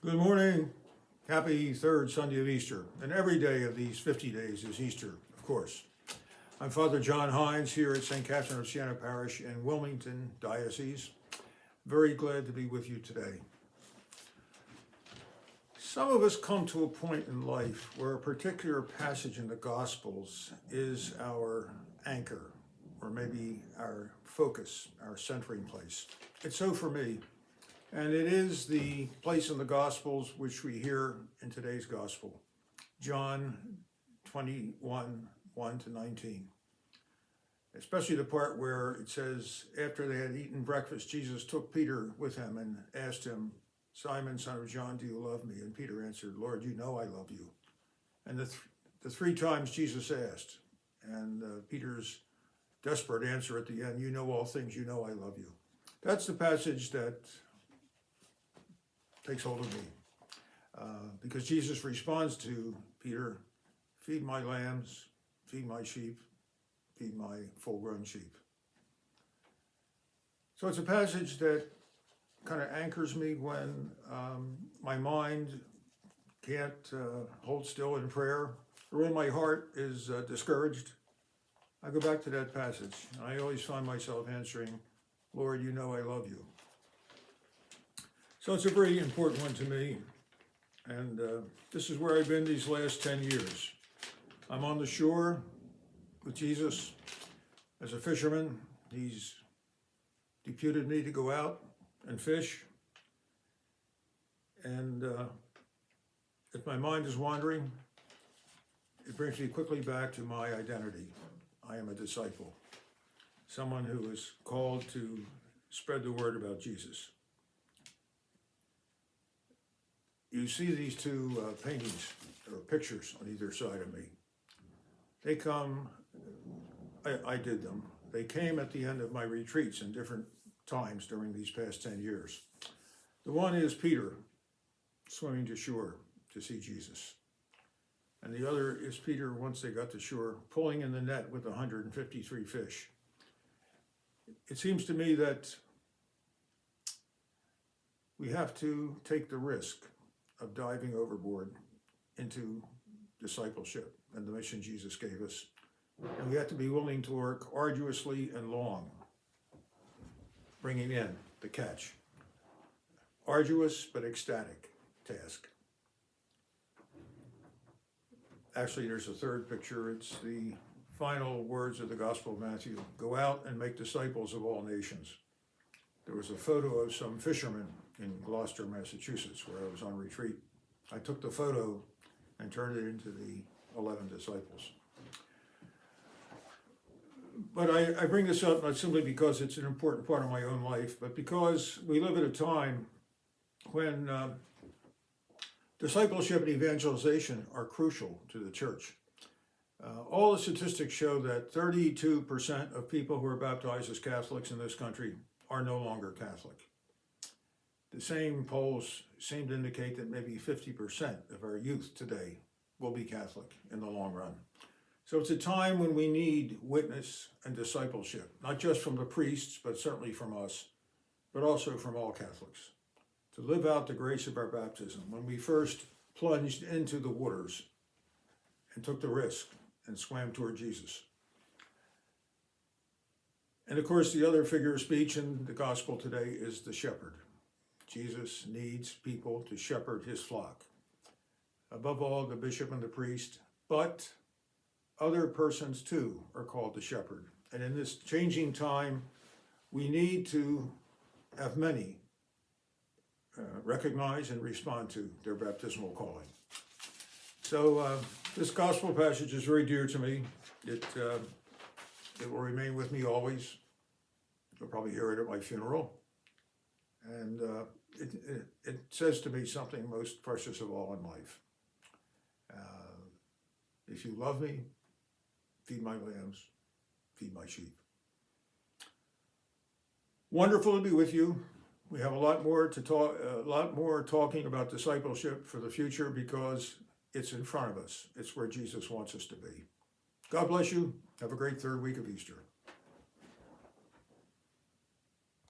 Good morning. Happy third Sunday of Easter. And every day of these 50 days is Easter, of course. I'm Father John Hynes here at St. Catherine of Siena Parish in Wilmington Diocese. Very glad to be with you today. Some of us come to a point in life where a particular passage in the Gospels is our anchor, or maybe our focus, our centering place. It's so for me. And it is the place in the Gospels which we hear in today's Gospel, John 21, 1 to 19. Especially the part where it says, after they had eaten breakfast, Jesus took Peter with him and asked him, Simon, son of John, do you love me? And Peter answered, Lord, you know I love you. And the three times Jesus asked, and Peter's desperate answer at the end, you know all things, you know I love you. That's the passage that takes hold of me, because Jesus responds to Peter, feed my lambs, feed my sheep, feed my full-grown sheep. So it's a passage that kind of anchors me when my mind can't hold still in prayer, or when my heart is discouraged. I go back to that passage. I always find myself answering, Lord, you know I love you. So it's a very important one to me, and this is where I've been these last 10 years. I'm on the shore with Jesus as a fisherman. He's deputed me to go out and fish, and if my mind is wandering, it brings me quickly back to my identity. I am a disciple, someone who is called to spread the word about Jesus. You see these two paintings or pictures on either side of me. They come, I did them. They came at the end of my retreats in different times during these past 10 years. The one is Peter swimming to shore to see Jesus. And the other is Peter, once they got to shore, pulling in the net with 153 fish. It seems to me that we have to take the risk of diving overboard into discipleship and the mission Jesus gave us. And we have to be willing to work arduously and long, bringing in the catch. Arduous but ecstatic task. Actually, there's a third picture. It's the final words of the Gospel of Matthew. Go out and make disciples of all nations. There was a photo of some fishermen in Gloucester, Massachusetts, where I was on retreat. I took the photo and turned it into the 11 disciples. But I bring this up not simply because it's an important part of my own life, but because we live at a time when discipleship and evangelization are crucial to the church. All the statistics show that 32% of people who are baptized as Catholics in this country are no longer Catholic. The same polls seem to indicate that maybe 50% of our youth today will be Catholic in the long run. So it's a time when we need witness and discipleship, not just from the priests, but certainly from us, but also from all Catholics, to live out the grace of our baptism when we first plunged into the waters and took the risk and swam toward Jesus. And of course, the other figure of speech in the gospel today is the shepherd. Jesus needs people to shepherd his flock. Above all, the bishop and the priest, but other persons too are called to shepherd. And in this changing time, we need to have many recognize and respond to their baptismal calling. So this gospel passage is very dear to me. It will remain with me always. You'll probably hear it at my funeral. And it says to me something most precious of all in life. If you love me, feed my lambs, feed my sheep. Wonderful to be with you. We have a lot more talking about discipleship for the future because it's in front of us. It's where Jesus wants us to be. God bless you. Have a great third week of Easter.